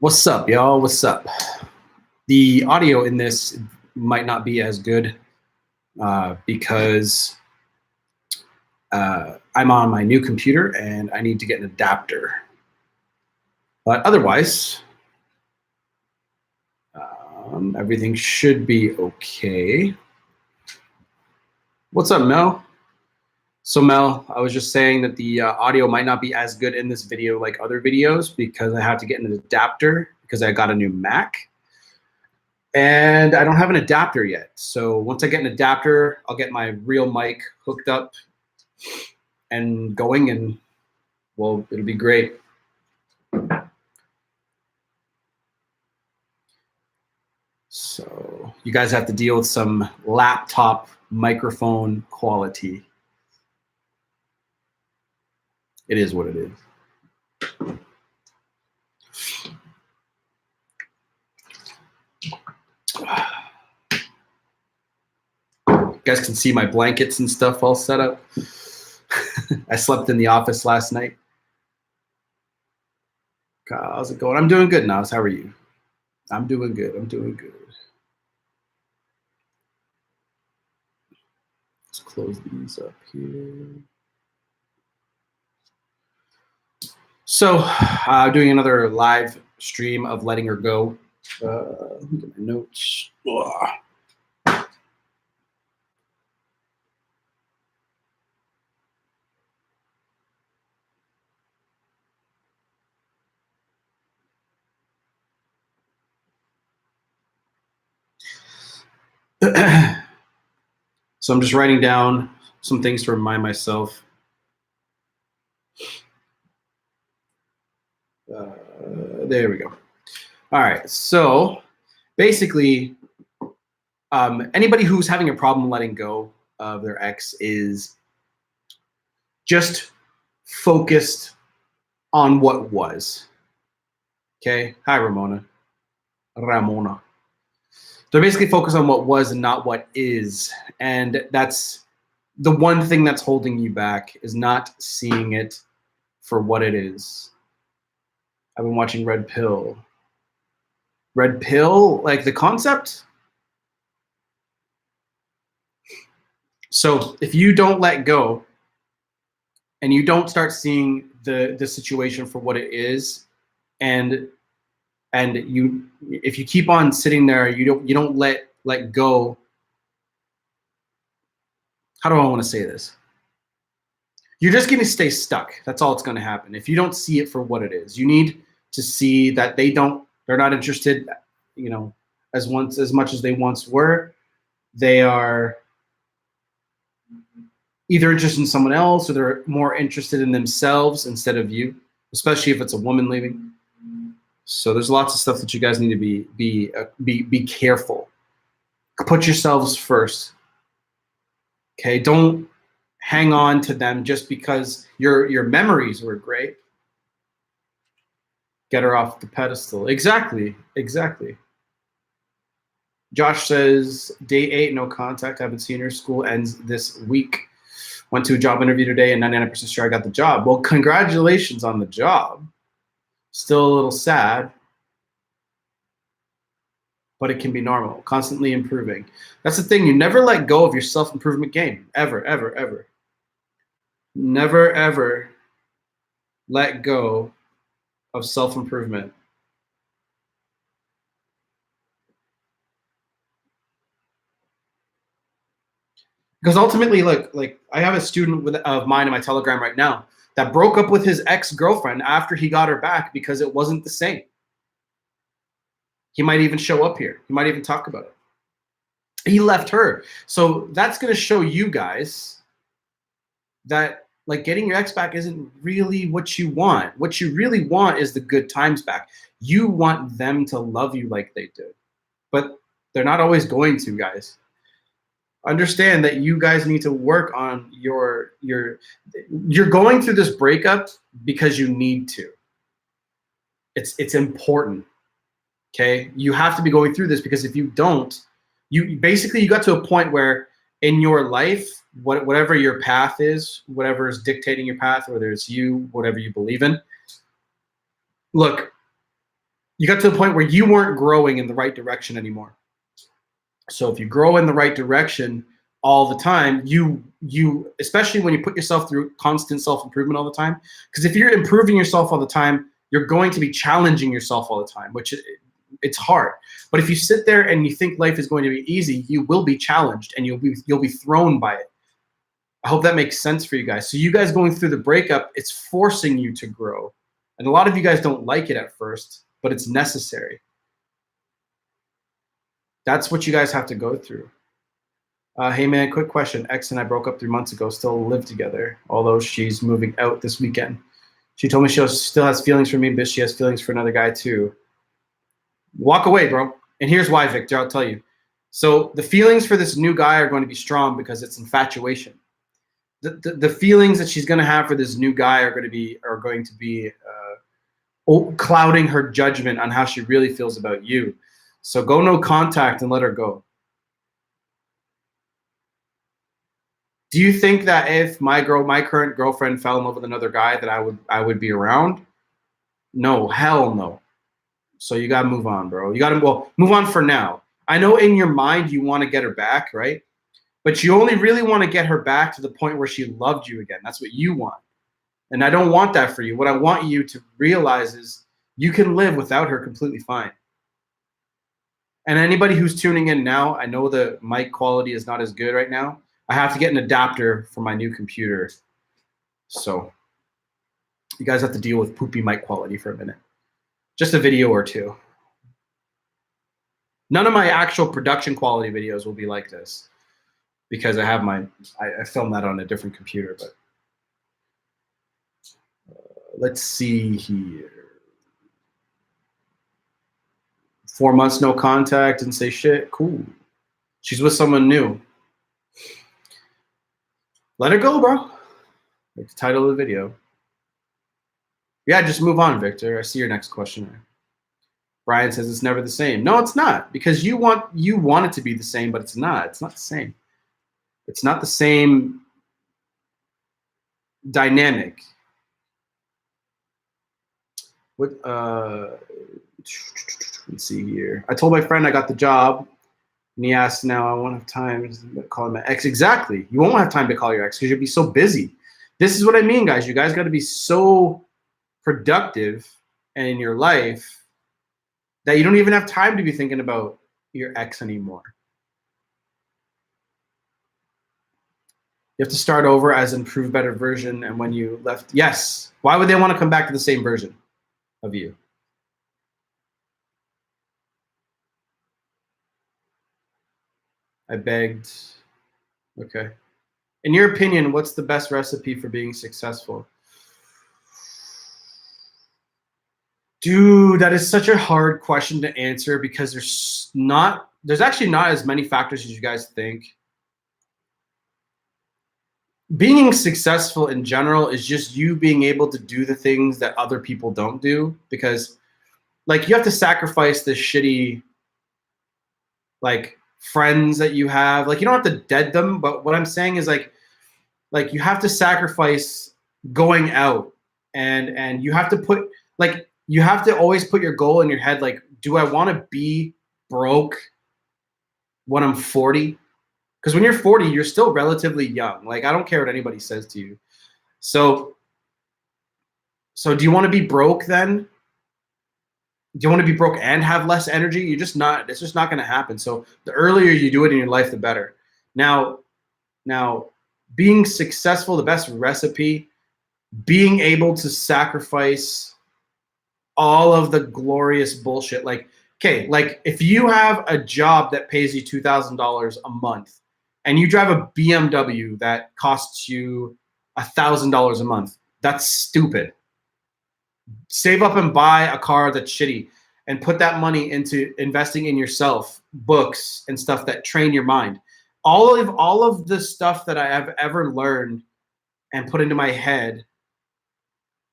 What's up, y'all? What's up? The audio in this might not be as good because I'm on my new computer and I need to get an adapter. But otherwise, everything should be okay. What's up, Mel? So Mel, I was just saying that the audio might not be as good in this video like other videos because I have to get an adapter because I got a new Mac. And I don't have an adapter yet. So once I get an adapter, I'll get my real mic hooked up and going, and well, it'll be great. So you guys have to deal with some laptop microphone quality. It is what it is. You guys can see my blankets and stuff all set up. I slept in the office last night. How's it going? I'm doing good, Nas. How are you? I'm doing good. I'm doing good. Let's close these up here. So, doing another live stream of Letting Her Go. Let me get my notes. So I'm just writing down some things to remind myself. There we go. All right. So basically, anybody who's having a problem letting go of their ex is just focused on what was. Okay. Hi, Ramona. They're basically focused on what was and not what is. And that's the one thing that's holding you back, is not seeing it for what it is. I've been watching Red Pill. Red Pill, like the concept? So if you don't let go and you don't start seeing the situation for what it is, and you, if you keep on sitting there, you don't let go. How do I want to say this? You're just going to stay stuck. That's all it's going to happen. If you don't see it for what it is, you need to see that they're not interested, as much as they once were. They are either interested in someone else, or they're more interested in themselves instead of you, especially if it's a woman leaving. So there's lots of stuff that you guys need to be careful. Put yourselves first. Okay, don't hang on to them just because your memories were great. Get her off the pedestal. Exactly. Josh says, day 8, no contact. Haven't seen her. School ends this week. Went to a job interview today and 99% sure I got the job. Well, congratulations on the job. Still a little sad, but it can be normal. Constantly improving. That's the thing. You never let go of your self-improvement game. Ever, ever, ever. Never, ever let go of self-improvement. Because ultimately, like I have a student of mine in my Telegram right now that broke up with his ex-girlfriend after he got her back because it wasn't the same. He might even show up here. He might even talk about it. He left her. So that's going to show you guys that like getting your ex back isn't really what you want. What you really want is the good times back. You want them to love you like they did. But they're not always going to, guys. Understand that you guys need to work on you're going through this breakup because you need to. It's important. Okay? You have to be going through this, because if you don't, you got to a point where in your life, whatever your path is, whatever is dictating your path, whether it's you, whatever you believe in, look, You got to the point where you weren't growing in the right direction anymore. So if you grow in the right direction all the time, you especially when you put yourself through constant self-improvement all the time, because if you're improving yourself all the time, you're going to be challenging yourself all the time, which it's hard. But if you sit there and you think life is going to be easy, you will be challenged and you'll be thrown by it. I hope that makes sense for you guys. So you guys going through the breakup, it's forcing you to grow. And a lot of you guys don't like it at first, but it's necessary. That's what you guys have to go through. Hey man, quick question. Ex and I broke up 3 months ago, still live together, although she's moving out this weekend. She told me she still has feelings for me, but she has feelings for another guy too. Walk away, bro. And here's why, Victor, I'll tell you. So the feelings for this new guy are going to be strong because it's infatuation. The feelings that she's going to have for this new guy are going to be clouding her judgment on how she really feels about you. So go no contact and let her go. Do you think that if my current girlfriend fell in love with another guy that I would be around? No, hell no. So you gotta move on, bro. You gotta move on for now. I know in your mind you want to get her back, right? But you only really want to get her back to the point where she loved you again. That's what you want. And I don't want that for you. What I want you to realize is you can live without her completely fine. And anybody who's tuning in now, I know the mic quality is not as good right now. I have to get an adapter for my new computer. So you guys have to deal with poopy mic quality for a minute. Just a video or two. None of my actual production quality videos will be like this because I have I filmed that on a different computer. But let's see here. 4 months no contact and say shit. Cool. She's with someone new. Let her go, bro. Like the title of the video. Yeah, just move on, Victor. I see your next question. Brian says it's never the same. No, it's not, because you want it to be the same, but it's not. It's not the same. It's not the same dynamic. What? Let's see here. I told my friend I got the job, and he asked, "Now I won't have time to call my ex." Exactly. You won't have time to call your ex because you'll be so busy. This is what I mean, guys. You guys got to be so productive in your life that you don't even have time to be thinking about your ex anymore. You have to start over as an improved, better version. And when you left, yes. Why would they want to come back to the same version of you? I begged. Okay. In your opinion, what's the best recipe for being successful? Dude, that is such a hard question to answer because there's actually not as many factors as you guys think. Being successful in general is just you being able to do the things that other people don't do, because like you have to sacrifice the shitty like friends that you have. Like you don't have to dead them, but what I'm saying is like you have to sacrifice going out and you have to put like you have to always put your goal in your head, like, do I want to be broke when I'm 40? Because when you're 40, you're still relatively young. Like, I don't care what anybody says to you. So do you want to be broke then? Do you want to be broke and have less energy? It's just not going to happen. So the earlier you do it in your life, the better. Now, being successful, the best recipe, being able to sacrifice all of the glorious bullshit. Like, okay, like if you have a job that pays you $2,000 a month and you drive a BMW that costs you $1,000 a month, that's stupid. Save up and buy a car that's shitty and put that money into investing in yourself, books and stuff that train your mind. All of the stuff that I have ever learned and put into my head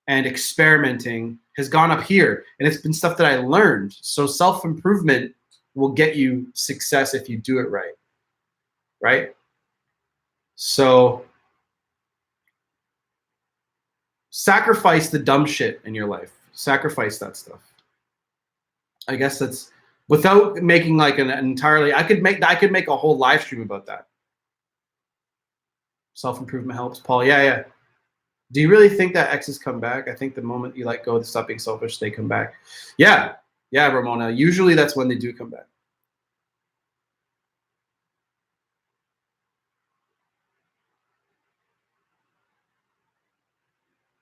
and experimenting has gone up here, and it's been stuff that I learned. So self-improvement will get you success if you do it right. Right? So sacrifice the dumb shit in your life. Sacrifice that stuff. I guess that's without making like an entirely. I could make a whole live stream about that. Self-improvement helps, Paul. Yeah. Do you really think that exes come back? I think the moment you let go, stop being selfish, they come back. Yeah, Ramona. Usually that's when they do come back.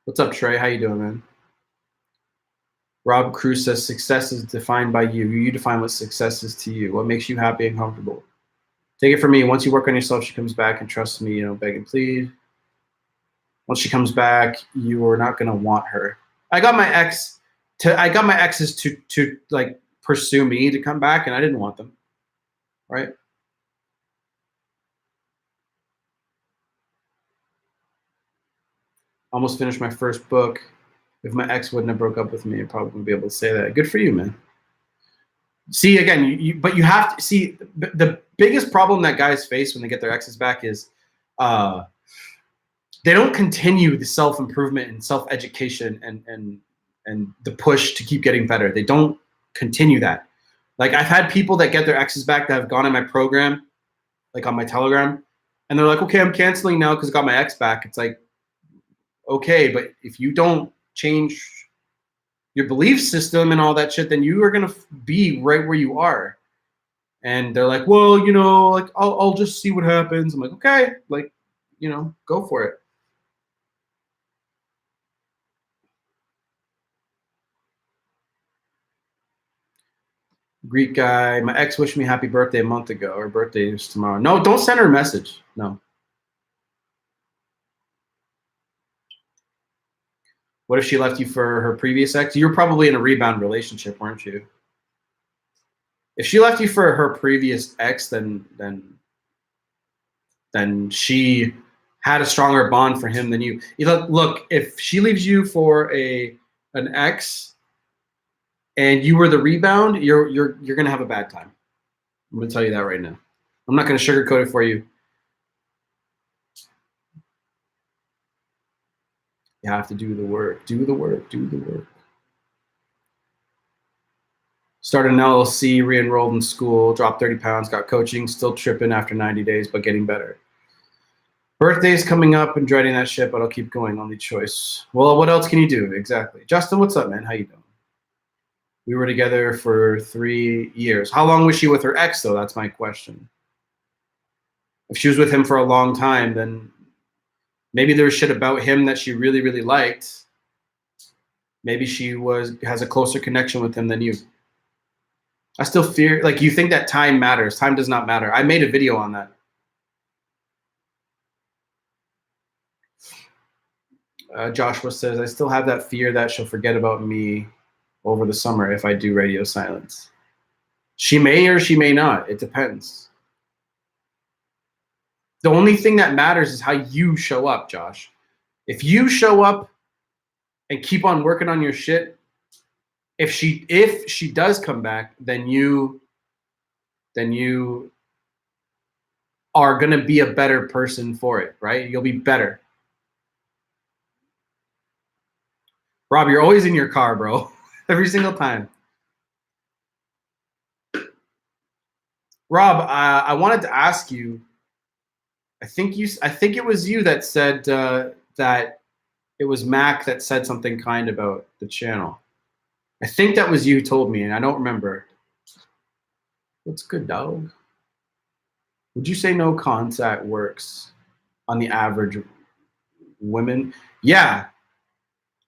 What's up, Trey? How you doing, man? Rob Cruz says success is defined by you. You define what success is to you. What makes you happy and comfortable? Take it from me. Once you work on yourself, she comes back and trust me, beg and plead. Once she comes back, you are not gonna want her. I got my exes to like pursue me to come back, and I didn't want them. Right? Almost finished my first book. If my ex wouldn't have broke up with me, I probably wouldn't be able to say that. Good for you, man. See, again, but you have to see the biggest problem that guys face when they get their exes back is they don't continue the self-improvement and self-education and the push to keep getting better. They don't continue that. Like, I've had people that get their exes back that have gone in my program, like on my Telegram, and they're like, okay, I'm canceling now because I got my ex back. It's like, okay, but if you don't change your belief system and all that shit, then you are gonna be right where you are. And they're like, well, like I'll just see what happens. I'm like, okay, like, go for it. Greek guy, my ex wished me happy birthday a month ago. Her birthday is tomorrow. No, don't send her a message. No. What if she left you for her previous ex? You were probably in a rebound relationship, weren't you? If she left you for her previous ex, then she had a stronger bond for him than you. Look, if she leaves you for an ex and you were the rebound, you're gonna have a bad time. I'm gonna tell you that right now. I'm not gonna sugarcoat it for you. You have to do the work. Do the work. Do the work. Started an LLC, re-enrolled in school, dropped 30 pounds, got coaching, still tripping after 90 days, but getting better. Birthday's coming up and dreading that shit, but I'll keep going. Only choice. Well, what else can you do? Exactly. Justin, what's up, man? How you doing? We were together for 3 years. How long was she with her ex, though? That's my question. If she was with him for a long time, then maybe there was shit about him that she really, really liked. Maybe she has a closer connection with him than you. I still fear, like, you think that time matters. Time does not matter. I made a video on that. Joshua says, I still have that fear that she'll forget about me over the summer if I do radio silence. She may or she may not. It depends. The only thing that matters is how you show up, Josh. If you show up and keep on working on your shit, if she does come back, then you are gonna be a better person for it, right? You'll be better. Rob, you're always in your car, bro. Every single time. Rob, I wanted to ask you. I think it was you that said that it was Mac that said something kind about the channel. I think that was you told me, and I don't remember. What's good, dog? Would you say no contact works on the average women? Yeah.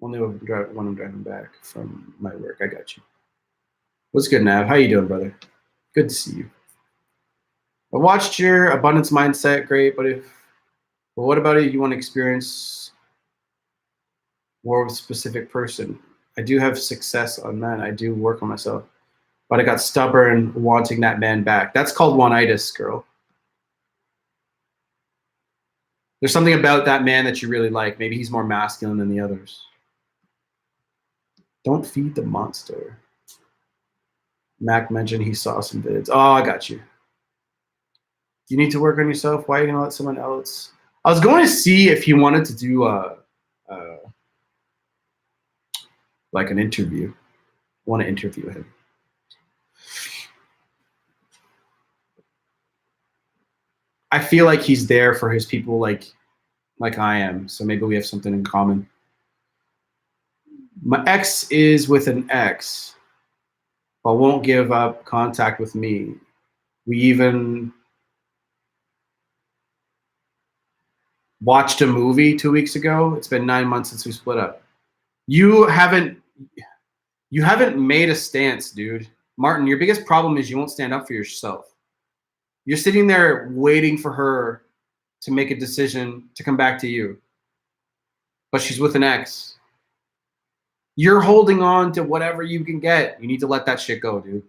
Only when I'm driving back from my work. I got you. What's good, Nav? How you doing, brother? Good to see you. I watched your abundance mindset. Great, but what about it? You want to experience more with a specific person? I do have success on that. I do work on myself, but I got stubborn wanting that man back. That's called one-itis, girl. There's something about that man that you really like. Maybe he's more masculine than the others. Don't feed the monster. Mac mentioned he saw some vids. Oh, I got you. You need to work on yourself. Why are you gonna let someone else? I was going to see if he wanted to do like an interview. I want to interview him. I feel like he's there for his people like I am. So maybe we have something in common. My ex is with an ex, but won't give up contact with me. We even watched a movie 2 weeks ago. It's been 9 months since we split up. You haven't made a stance, dude. Martin, your biggest problem is you won't stand up for yourself. You're sitting there waiting for her to make a decision to come back to you. But she's with an ex. You're holding on to whatever you can get. You need to let that shit go, dude.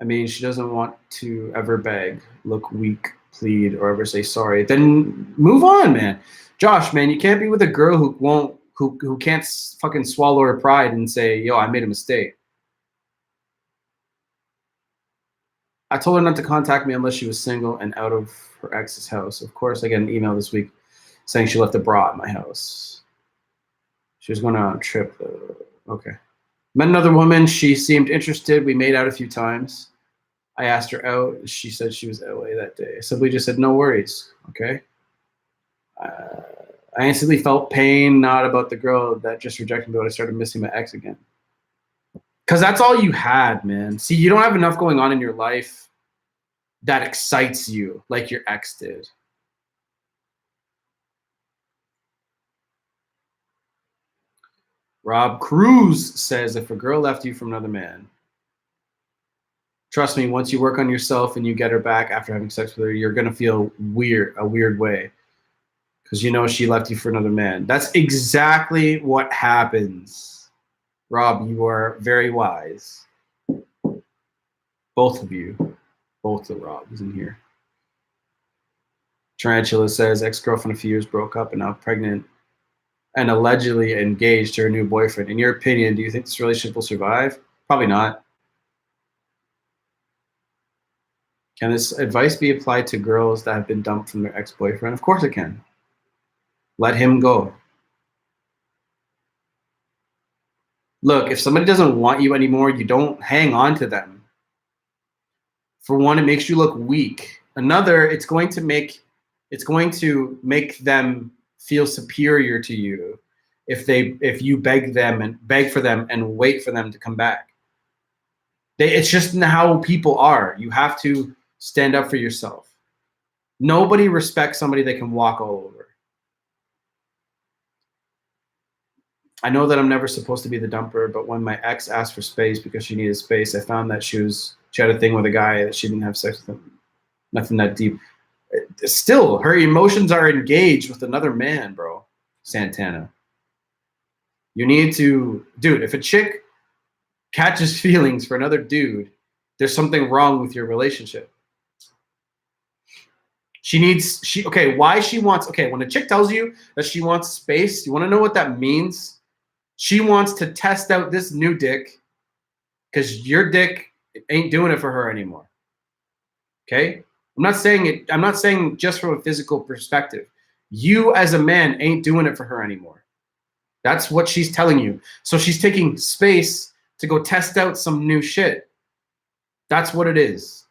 I mean, she doesn't want to ever beg, look weak, plead, or ever say sorry. Then move on, man. Josh, man, you can't be with a girl who can't fucking swallow her pride and say, yo, I made a mistake. I told her not to contact me unless she was single and out of her ex's house. Of course, I got an email this week saying she left a bra at my house. She was going on a trip. Okay. Met another woman. She seemed interested. We made out a few times. I asked her out. She said she was LA that day. I simply just said, no worries. Okay. I instantly felt pain, not about the girl that just rejected me, but I started missing my ex again. Because that's all you had, man. See, you don't have enough going on in your life that excites you like your ex did. Rob Cruz says, if a girl left you from another man, trust me, once you work on yourself and you get her back after having sex with her, you're going to feel a weird way. Because you know she left you for another man. That's exactly what happens. Rob, you are very wise. Both of you. Both the Robs in here. Tarantula says, ex-girlfriend a few years broke up and now pregnant and allegedly engaged to her new boyfriend. In your opinion, do you think this relationship will survive? Probably not. Can this advice be applied to girls that have been dumped from their ex-boyfriend? Of course it can. Let him go. Look, if somebody doesn't want you anymore, you don't hang on to them. For one, it makes you look weak. Another, it's going to make them feel superior to you if you beg for them and wait for them to come back. It's just how people are. You have to stand up for yourself. Nobody respects somebody they can walk all over. I know that I'm never supposed to be the dumper, but when my ex asked for space because she needed space, I found that she had a thing with a guy that she didn't have sex with him. Nothing that deep. Still, her emotions are engaged with another man, bro. Santana. You need to, dude, if a chick catches feelings for another dude, there's something wrong with your relationship. When a chick tells you that she wants space, you want to know what that means? She wants to test out this new dick because your dick ain't doing it for her anymore. Okay? I'm not saying just from a physical perspective. You as a man ain't doing it for her anymore. That's what she's telling you. So she's taking space to go test out some new shit. That's what it is.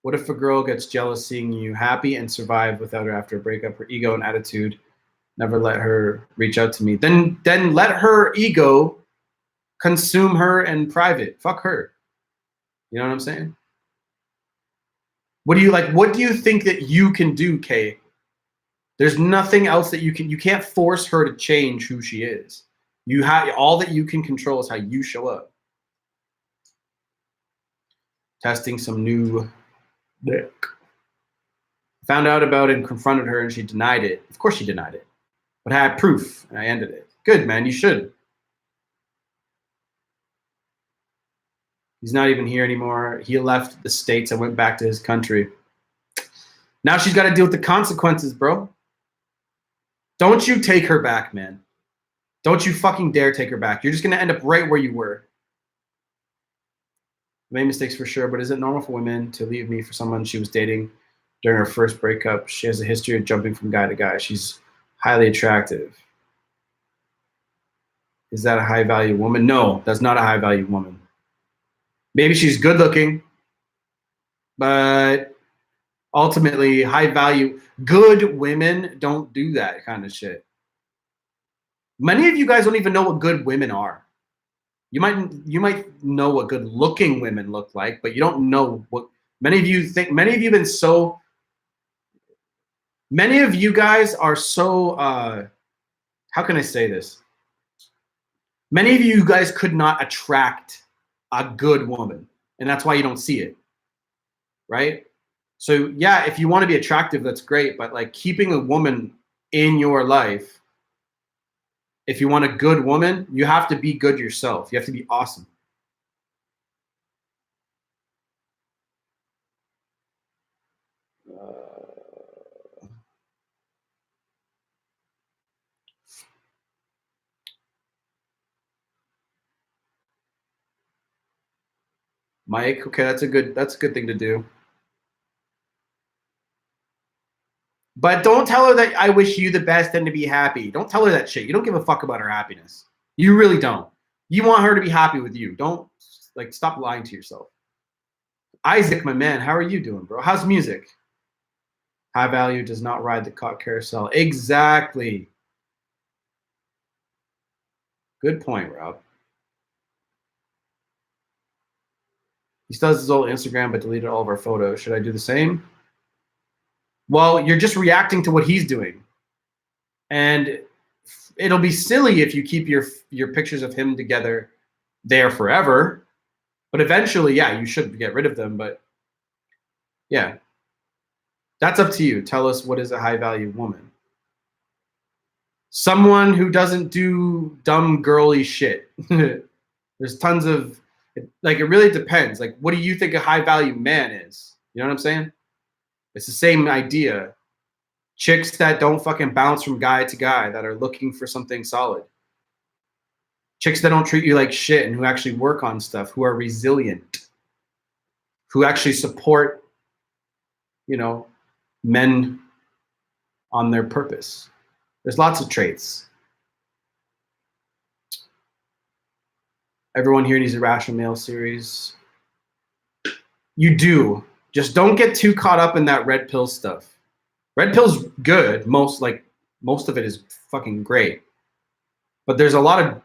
What if a girl gets jealous seeing you happy and survive without her after a breakup? Her ego and attitude never let her reach out to me. Then let her ego consume her in private. Fuck her. You know what I'm saying? What do you think that you can do, Kay? There's nothing else that you can't force her to change who she is. All that you can control is how you show up. Testing some new dick. Found out about it and confronted her and she denied it. Of course she denied it. But I had proof and I ended it. Good, man, you should. He's not even here anymore. He left the States and went back to his country. Now she's got to deal with the consequences, bro. Don't you take her back, man. Don't you fucking dare take her back. You're just going to end up right where you were. I made mistakes for sure, but is it normal for women to leave me for someone she was dating during her first breakup? She has a history of jumping from guy to guy. She's highly attractive. Is that a high-value woman? No, that's not a high-value woman. Maybe she's good looking, but ultimately high value. Good women don't do that kind of shit. Many of you guys don't even know what good women are. You might know what good looking women look like, but you don't know what many of you think. Many of you been so. Many of you guys are so. How can I say this? Many of you guys could not attract a good woman, and that's why you don't see it, right? So yeah, if you want to be attractive, that's great, but like keeping a woman in your life, if you want a good woman, you have to be good yourself. You have to be awesome. Mike, okay, that's a good thing to do. But don't tell her that I wish you the best and to be happy. Don't tell her that shit. You don't give a fuck about her happiness. You really don't. You want her to be happy with you. Don't like stop lying to yourself. Isaac, my man, how are you doing, bro? How's music? High value does not ride the cock carousel. Exactly. Good point, Rob. He still has his old Instagram, but deleted all of our photos. Should I do the same? Well, you're just reacting to what he's doing. And it'll be silly if you keep your pictures of him together there forever. But eventually, yeah, you should get rid of them. But yeah, that's up to you. Tell us, what is a high value woman? Someone who doesn't do dumb girly shit. There's tons of, like, it really depends. Like, what do you think a high value man is? You know what I'm saying? It's the same idea. Chicks that don't fucking bounce from guy to guy, that are looking for something solid. Chicks that don't treat you like shit and who actually work on stuff, who are resilient, who actually support, you know, men on their purpose. There's lots of traits. Everyone here needs a Rational Male series. You do. Just don't get too caught up in that red pill stuff. Red pill's good. Most of it is fucking great. But there's a lot of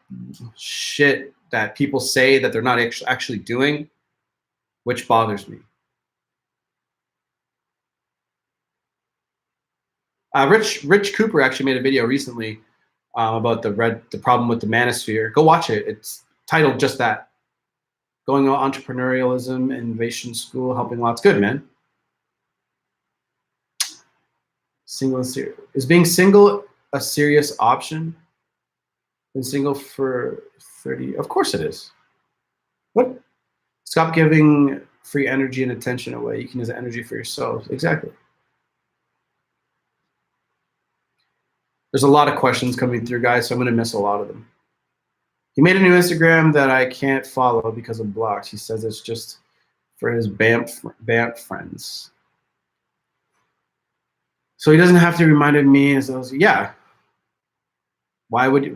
shit that people say that they're not actually doing, which bothers me. Rich Cooper actually made a video recently about the problem with the manosphere. Go watch it. It's titled just that. Going on entrepreneurialism, innovation school, helping lots. Good, man. Single and serious. Is being single a serious option? Been single for 30. Of course it is. What? Stop giving free energy and attention away. You can use the energy for yourself. Exactly. There's a lot of questions coming through, guys, so I'm going to miss a lot of them. He made a new Instagram that I can't follow because I'm blocked. He says it's just for his BAMP friends. So he doesn't have to remind me. As those, yeah. Why would he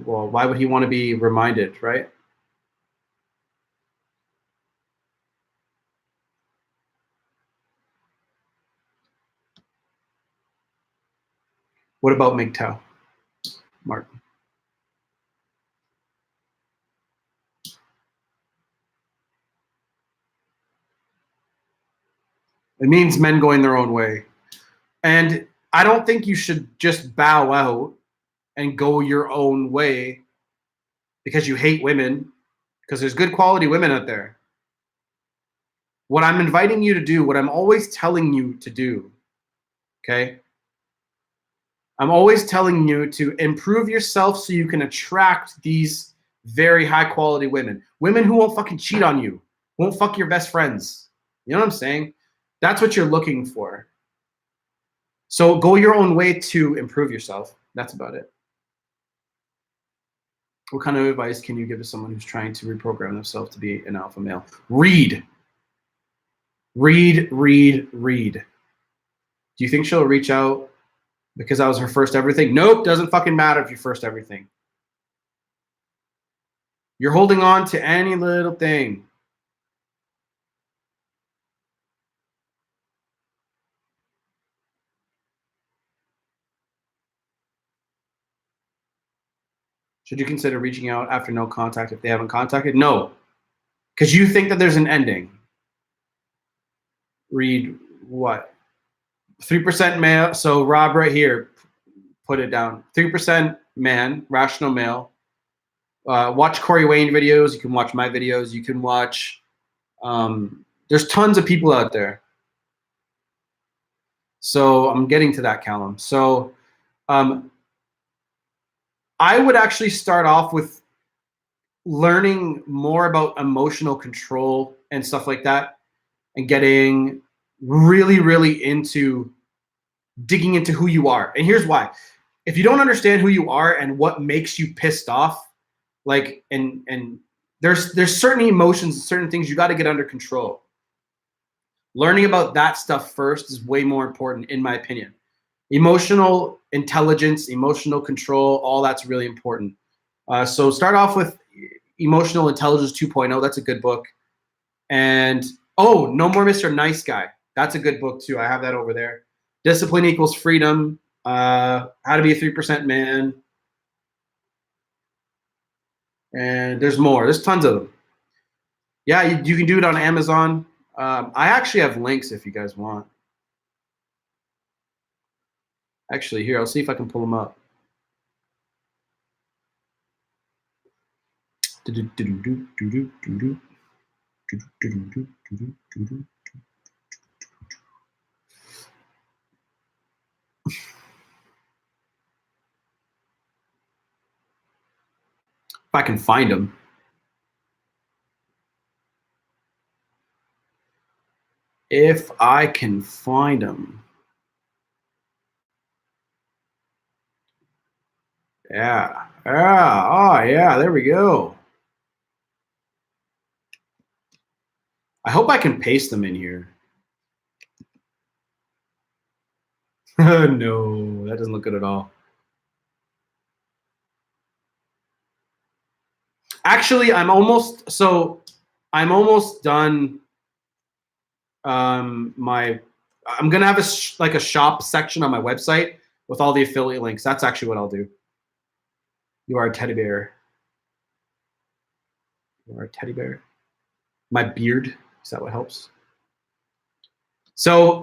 want to be reminded, right? What about MGTOW, Martin? It means men going their own way. And I don't think you should just bow out and go your own way because you hate women, because there's good quality women out there. What I'm inviting you to do, what I'm always telling you to do, okay? I'm always telling you to improve yourself so you can attract these very high quality women. Women who won't fucking cheat on you, won't fuck your best friends. You know what I'm saying? That's what you're looking for. So go your own way to improve yourself. That's about it. What kind of advice can you give to someone who's trying to reprogram themselves to be an alpha male? Read. Read, read, read. Do you think she'll reach out because that was her first everything? Nope, doesn't fucking matter if you're first everything. You're holding on to any little thing. Should you consider reaching out after no contact if they haven't contacted? No, because you think that there's an ending. Read what? 3% male. So Rob right here, put it down. 3% man, rational male. Watch Corey Wayne videos. You can watch my videos. You can watch. There's tons of people out there. So I'm getting to that, Callum. So I would actually start off with learning more about emotional control and stuff like that, and getting really, really into digging into who you are. And here's why. If you don't understand who you are and what makes you pissed off, like and there's certain emotions, certain things you got to get under control. Learning about that stuff first is way more important, in my opinion. Emotional intelligence, emotional control, all that's really important. So start off with Emotional Intelligence 2.0. That's a good book. And No More Mr. Nice Guy. That's a good book too. I have that over there. Discipline Equals Freedom. How to Be a 3% Man. And there's more. There's tons of them. Yeah, you can do it on Amazon. I actually have links if you guys want. Actually, here, I'll see if I can pull them up. If I can find them. If I can find them. Yeah. Oh, yeah. There we go. I hope I can paste them in here. No, that doesn't look good at all. Actually, I'm almost done. I'm gonna have a shop section on my website with all the affiliate links. That's actually what I'll do. You are a teddy bear. You are a teddy bear. My beard, is that what helps? So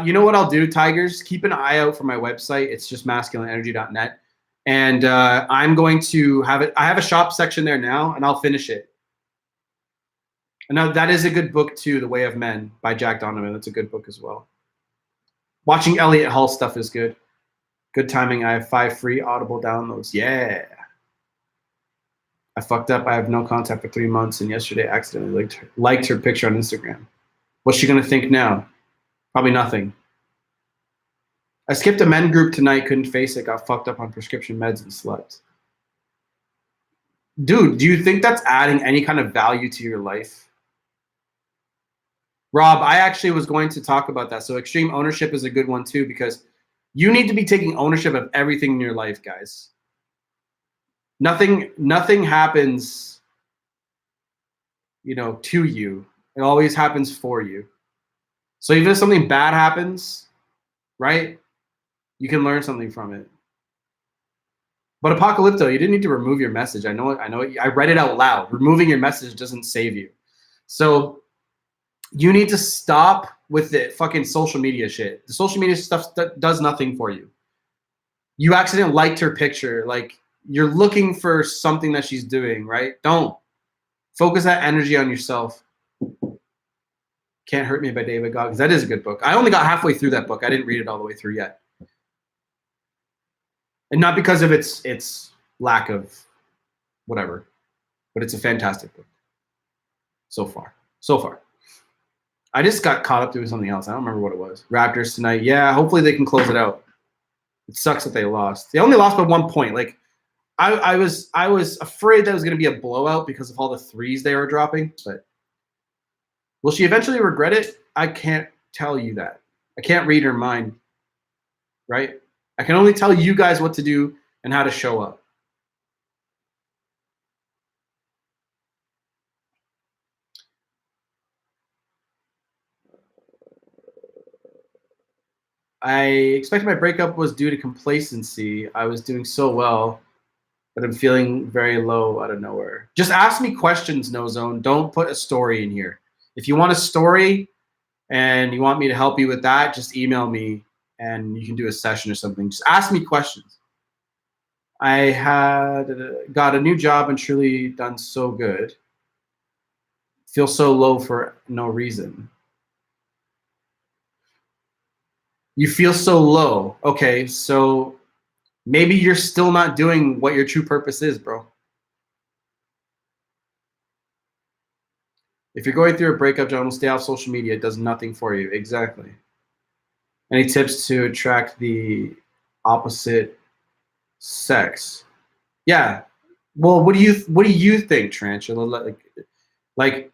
you know what I'll do, Tigers? Keep an eye out for my website. It's just masculineenergy.net. And I'm going to have it. I have a shop section there now, and I'll finish it. And now that is a good book too, The Way of Men by Jack Donovan. That's a good book as well. Watching Elliot Hull stuff is good. Good timing. I have 5 free Audible downloads. Yeah. I fucked up. I have no contact for 3 months, and yesterday I accidentally liked her picture on Instagram. What's she gonna think now? Probably nothing. I skipped a men group tonight, couldn't face it, got fucked up on prescription meds and slept. Dude, do you think that's adding any kind of value to your life? Rob, I actually was going to talk about that. So extreme ownership is a good one too, because you need to be taking ownership of everything in your life, guys. Nothing happens, to you. It always happens for you. So even if something bad happens, right, you can learn something from it. But Apocalypto, you didn't need to remove your message. I know. I read it out loud. Removing your message doesn't save you. So you need to stop with the fucking social media shit. The social media stuff does nothing for you. You accidentally liked her picture. Like, you're looking for something that she's doing, right? Don't. Focus that energy on yourself. Can't Hurt Me by David Goggins. That is a good book. I only got halfway through that book. I didn't read it all the way through yet. And not because of its lack of whatever, but it's a fantastic book so far. I just got caught up doing something else. I don't remember what it was. Raptors tonight. Yeah, hopefully they can close it out. It sucks that they lost. They only lost by 1 point. Like, I was afraid that it was going to be a blowout because of all the threes they were dropping. But will she eventually regret it? I can't tell you that. I can't read her mind, right? I can only tell you guys what to do and how to show up. I expected my breakup was due to complacency. I was doing so well, but I'm feeling very low out of nowhere. Just ask me questions, No Zone. Don't put a story in here. If you want a story and you want me to help you with that, just email me and you can do a session or something. Just ask me questions. I had got a new job and truly done so good. Feel so low for no reason. You feel so low. Okay, so maybe you're still not doing what your true purpose is, bro. If you're going through a breakup, John, will stay off social media. It does nothing for you. Exactly. Any tips to attract the opposite sex? Yeah. Well, what do you think, Tarantula? Like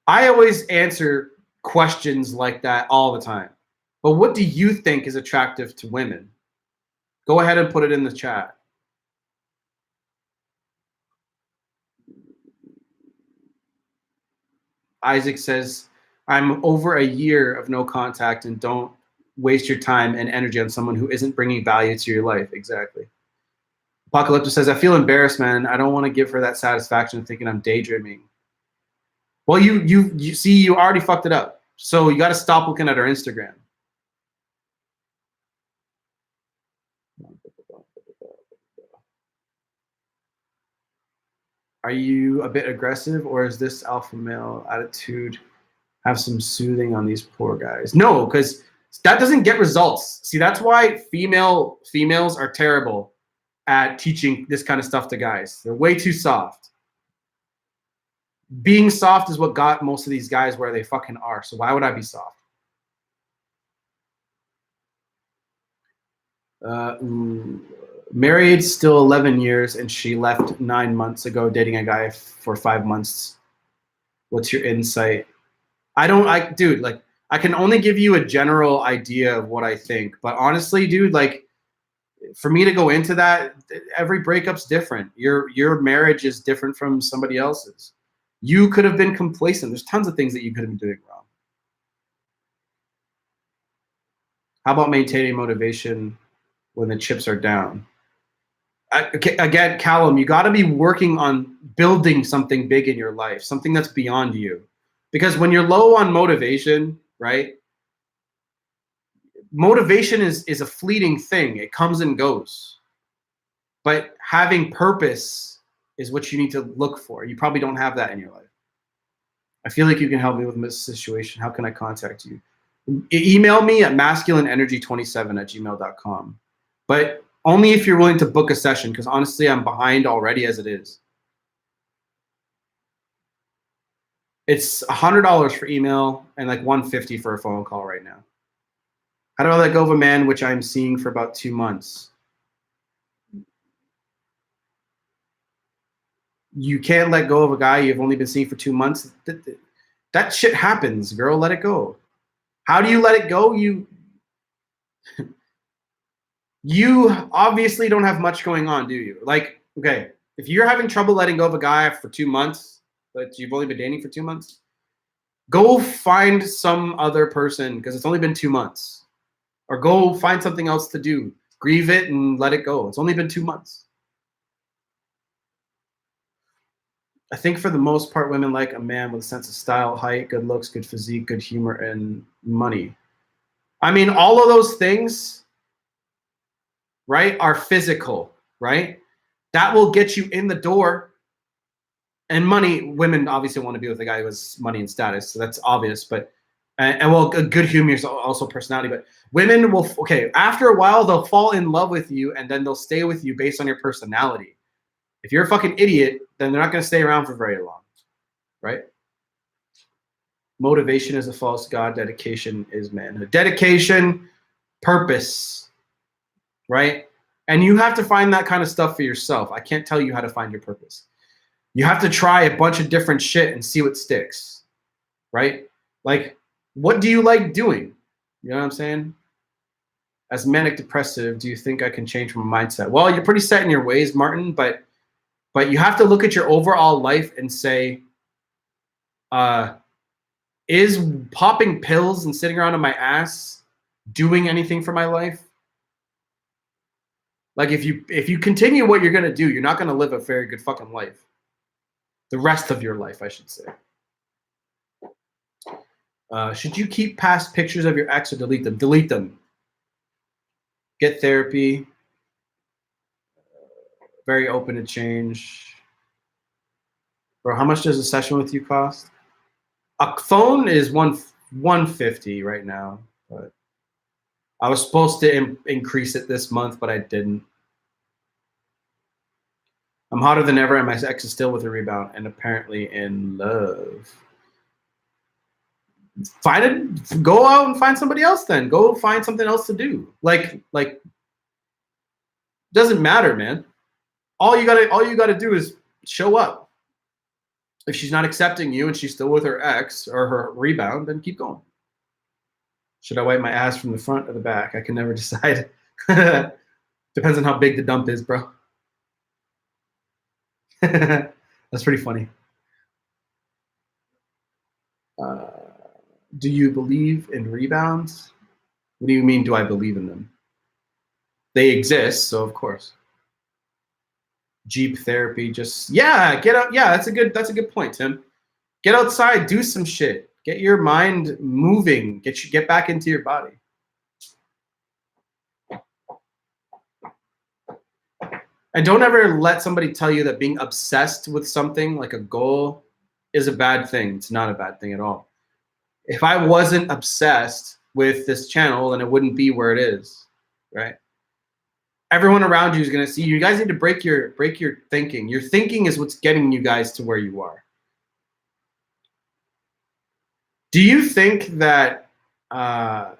I always answer questions like that all the time. But what do you think is attractive to women? Go ahead and put it in the chat. Isaac says, I'm over a year of no contact and don't waste your time and energy on someone who isn't bringing value to your life. Exactly. Apocalyptus says, I feel embarrassed, man. I don't want to give her that satisfaction of thinking I'm daydreaming. Well, you see, you already fucked it up. So you got to stop looking at her Instagram. Are you a bit aggressive, or is this alpha male attitude have some soothing on these poor guys? No, because that doesn't get results. See, that's why females are terrible at teaching this kind of stuff to guys. They're way too soft. Being soft is what got most of these guys where they fucking are. So why would I be soft? Married still 11 years, and she left 9 months ago, dating a guy for 5 months. What's your insight? Dude, like, I can only give you a general idea of what I think. But honestly, dude, like, for me to go into that, every breakup's different. Your marriage is different from somebody else's. You could have been complacent. There's tons of things that you could have been doing wrong. How about maintaining motivation when the chips are down? Again, Callum, you got to be working on building something big in your life, something that's beyond you. Because when you're low on motivation, right? Motivation is a fleeting thing. It comes and goes. But having purpose is what you need to look for. You probably don't have that in your life. I feel like you can help me with this situation. How can I contact you? Email me at masculineenergy27@gmail.com. But only if you're willing to book a session, because honestly, I'm behind already as it is. It's $100 for email and like $150 for a phone call right now. How do I let go of a man which I'm seeing for about 2 months? You can't let go of a guy you've only been seeing for 2 months. That shit happens, girl. Let it go. How do you let it go? You obviously don't have much going on, do you? Like, okay, if you're having trouble letting go of a guy for 2 months, but you've only been dating for 2 months, go find some other person because it's only been 2 months. Or go find something else to do. Grieve it and let it go. It's only been 2 months. I think for the most part, women like a man with a sense of style, height, good looks, good physique, good humor, and money. I mean, all of those things, right, are physical, right? That will get you in the door. And money, women obviously want to be with a guy who has money and status, so that's obvious. But and well, good humor is also personality. But women will, okay, after a while, they'll fall in love with you, and then they'll stay with you based on your personality. If you're a fucking idiot, then they're not going to stay around for very long, right? Motivation is a false god. Dedication is manhood. Dedication, purpose, right? And you have to find that kind of stuff for yourself. I can't tell you how to find your purpose. You have to try a bunch of different shit and see what sticks, right? Like, what do you like doing? You know what I'm saying? As manic depressive, do you think I can change my mindset? Well, you're pretty set in your ways, Martin, but you have to look at your overall life and say, is popping pills and sitting around on my ass doing anything for my life? Like if you continue what you're gonna do, you're not gonna live a very good fucking life. The rest of your life, I should say. Should you keep past pictures of your ex or delete them? Delete them. Get therapy. Very open to change. Bro, how much does a session with you cost? A phone is 150 right now, but I was supposed to increase it this month, but I didn't. I'm hotter than ever, and my ex is still with a rebound and apparently in love. Go out and find somebody else then. Go find something else to do. Like doesn't matter, man. All you gotta do is show up. If she's not accepting you and she's still with her ex or her rebound, then keep going. Should I wipe my ass from the front or the back? I can never decide. Depends on how big the dump is, bro. That's pretty funny. Do you believe in rebounds? What do you mean, do I believe in them? They exist, so of course. Jeep therapy, just get out. Yeah, that's a good point, Tim. Get outside, do some shit. Get your mind moving. Get back into your body. And don't ever let somebody tell you that being obsessed with something like a goal is a bad thing. It's not a bad thing at all. If I wasn't obsessed with this channel, then it wouldn't be where it is, right? Everyone around you is going to see. You guys need to break your thinking. Your thinking is what's getting you guys to where you are. Do you think that I'm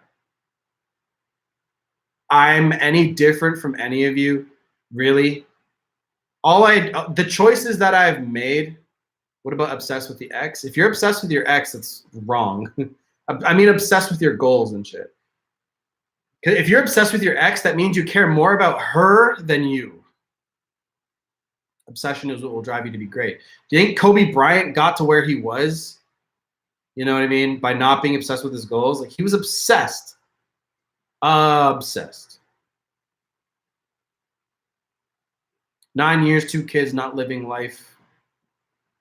any different from any of you? Really? The choices that I've made. What about obsessed with the ex? If you're obsessed with your ex, that's wrong. I mean, obsessed with your goals and shit. If you're obsessed with your ex, that means you care more about her than you. Obsession is what will drive you to be great. Do you think Kobe Bryant got to where he was? You know what I mean? By not being obsessed with his goals. Like, he was obsessed. Obsessed. 9 years, 2 kids, not living life.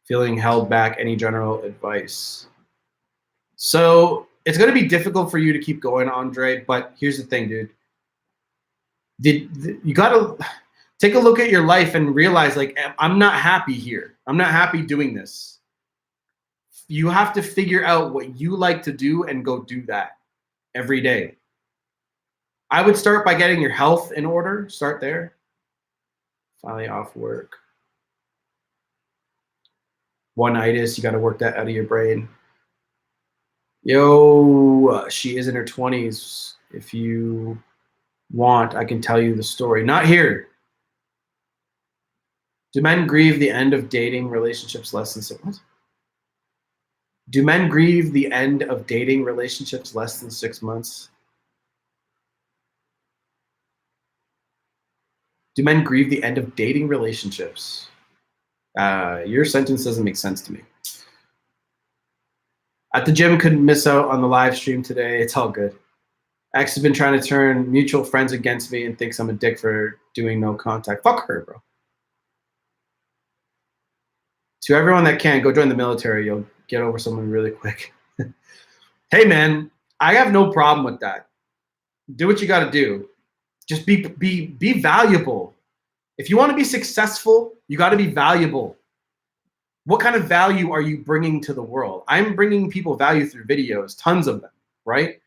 Feeling held back. Any general advice? So it's going to be difficult for you to keep going, Andre, but here's the thing, dude. You got to take a look at your life and realize, like, I'm not happy here. I'm not happy doing this. You have to figure out what you like to do and go do that every day. I would start by getting your health in order. Start there. Finally off work. One-itis, you got to work that out of your brain. Yo, she is in her 20s. If you want, I can tell you the story. Not here. Do men grieve the end of dating relationships less than 6 months? Do men grieve the end of dating relationships less than 6 months? Do men grieve the end of dating relationships? Your sentence doesn't make sense to me. At the gym, couldn't miss out on the live stream today. It's all good. X has been trying to turn mutual friends against me and thinks I'm a dick for doing no contact. Fuck her, bro. To everyone that can, go join the military. You'll get over someone really quick. Hey, man, I have no problem with that. Do what you got to do. Just be valuable. If you want to be successful, you got to be valuable. What kind of value are you bringing to the world? I'm bringing people value through videos, tons of them, right?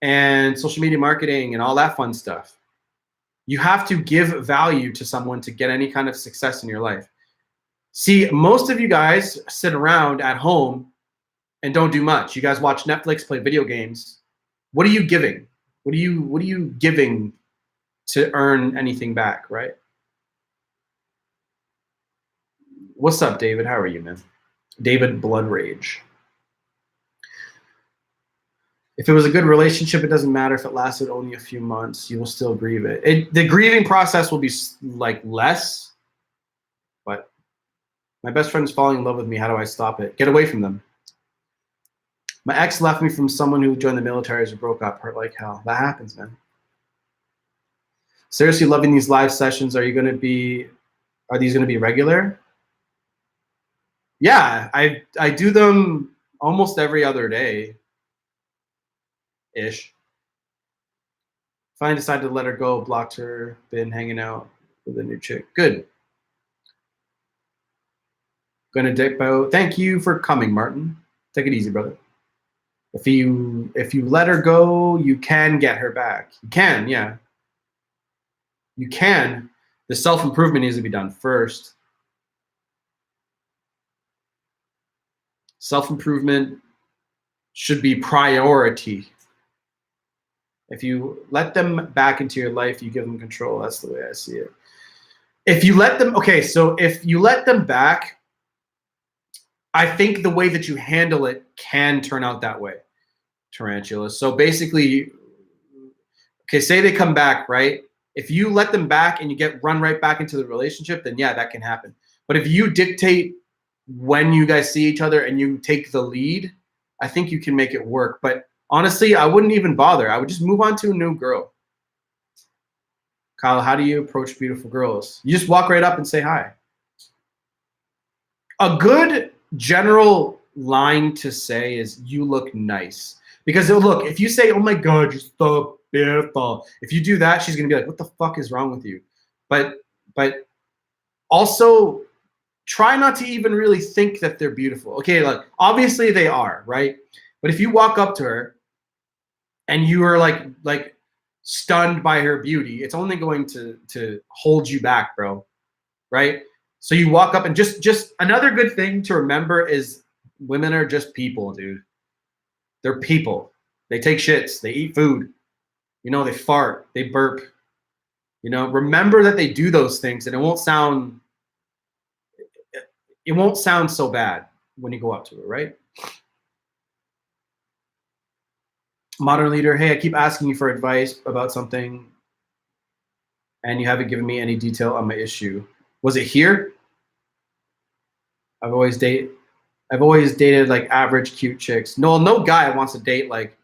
And social media marketing and all that fun stuff. You have to give value to someone to get any kind of success in your life. See, most of you guys sit around at home and don't do much. You guys watch Netflix, play video games. What are you giving? What are you giving to earn anything back, right? What's up, David? How are you, man? David Blood Rage. If it was a good relationship, it doesn't matter if it lasted only a few months. You will still grieve it. The grieving process will be like less, but my best friend's falling in love with me. How do I stop it? Get away from them. My ex left me from someone who joined the military as a broke up. Hurt like hell. That happens, man. Seriously loving these live sessions. Are these going to be regular? Yeah, I do them almost every other day ish. Finally decided to let her go, blocked her, been hanging out with a new chick. Good. Gonna dip out. Thank you for coming, Martin. Take it easy, brother. If you let her go, you can get her back. You can, yeah. You can. The self-improvement needs to be done first. Self-improvement should be priority. If you let them back into your life, you give them control. That's the way I see it. If you let them, okay, so if you let them back, I think the way that you handle it can turn out that way, Tarantula. So basically, okay, say they come back, right? If you let them back and you get run right back into the relationship, then yeah, that can happen. But if you dictate when you guys see each other and you take the lead, I think you can make it work. But honestly, I wouldn't even bother. I would just move on to a new girl. Kyle, how do you approach beautiful girls? You just walk right up and say hi. A good general line to say is you look nice. Because look, if you say, oh my God, you're so beautiful. If you do that, she's gonna be like, what the fuck is wrong with you? But also try not to even really think that they're beautiful. Okay, like obviously they are, right? But if you walk up to her and you are like stunned by her beauty, it's only going to hold you back, bro. Right? So you walk up and just another good thing to remember is women are just people, dude. They're people. They take shits, they eat food, you know, they fart, they burp. You know, remember that they do those things and it won't sound so bad when you go up to her, right? Modern leader, hey, I keep asking you for advice about something and you haven't given me any detail on my issue. Was it here? I've always dated like average cute chicks. No guy wants to date like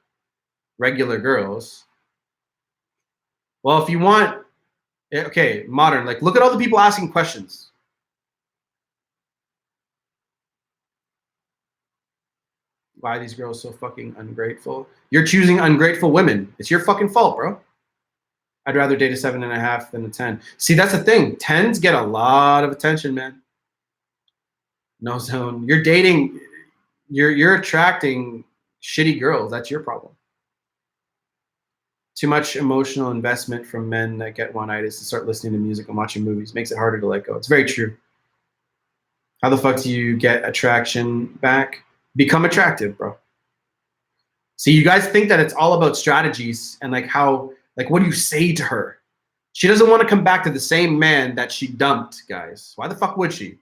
regular girls. Well, if you want, okay, modern, like look at all the people asking questions. Why are these girls so fucking ungrateful? You're choosing ungrateful women. It's your fucking fault, bro. I'd rather date a 7.5 than a 10. See, that's the thing. 10s get a lot of attention, man. No zone. You're dating, you're attracting shitty girls. That's your problem. Too much emotional investment from men that get one-itis to start listening to music and watching movies makes it harder to let go. It's very true. How the fuck do you get attraction back? Become attractive, bro. See, you guys think that it's all about strategies and like how, like, what do you say to her? She doesn't want to come back to the same man that she dumped, guys. Why the fuck would she?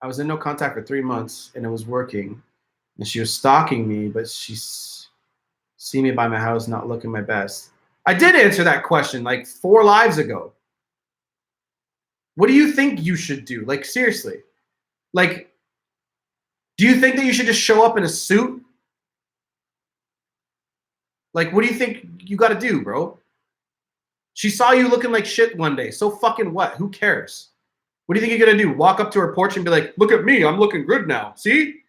I was in no contact for 3 months and it was working. And she was stalking me, but she's see me by my house not looking my best. I did answer that question like 4 lives ago. What do you think you should do? Like, seriously. Like, do you think that you should just show up in a suit? Like, what do you think you got to do, bro? She saw you looking like shit one day. So fucking what? Who cares? What do you think you're going to do? Walk up to her porch and be like, look at me. I'm looking good now. See?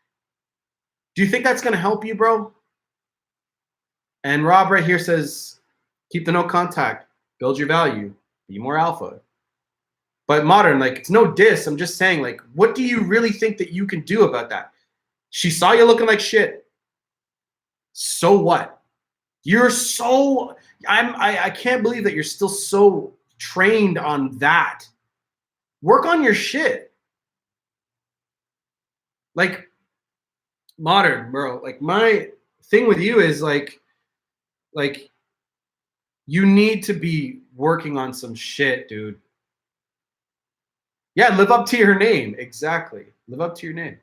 Do you think that's going to help you, bro? And Rob right here says, keep the no contact. Build your value. Be more alpha. But modern, like, it's no diss. I'm just saying, like, what do you really think that you can do about that? She saw you looking like shit. So what? You're so I can't believe that you're still so trained on that. Work on your shit. Like, modern, bro. Like, my thing with you is like you need to be working on some shit, dude. Yeah, live up to your name. Exactly. Live up to your name.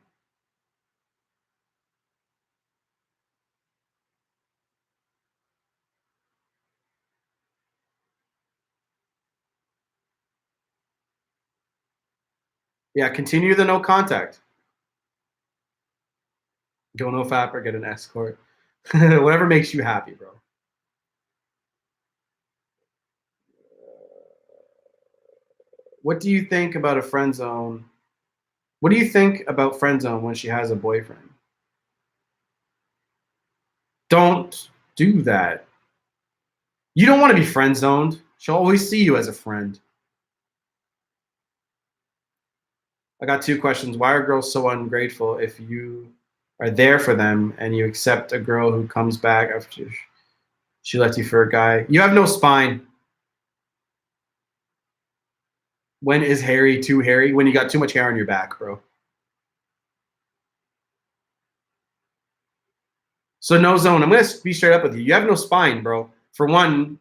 Yeah, continue the no contact. Go no fap or get an escort. Whatever makes you happy, bro. What do you think about a friend zone? What do you think about friend zone when she has a boyfriend? Don't do that. You don't want to be friend zoned. She'll always see you as a friend. I got 2 questions. Why are girls so ungrateful if you are there for them and you accept a girl who comes back after she left you for a guy? You have no spine. When is hairy too hairy? When you got too much hair on your back, bro. So no zone. I'm gonna be straight up with you. You have no spine, bro. For one,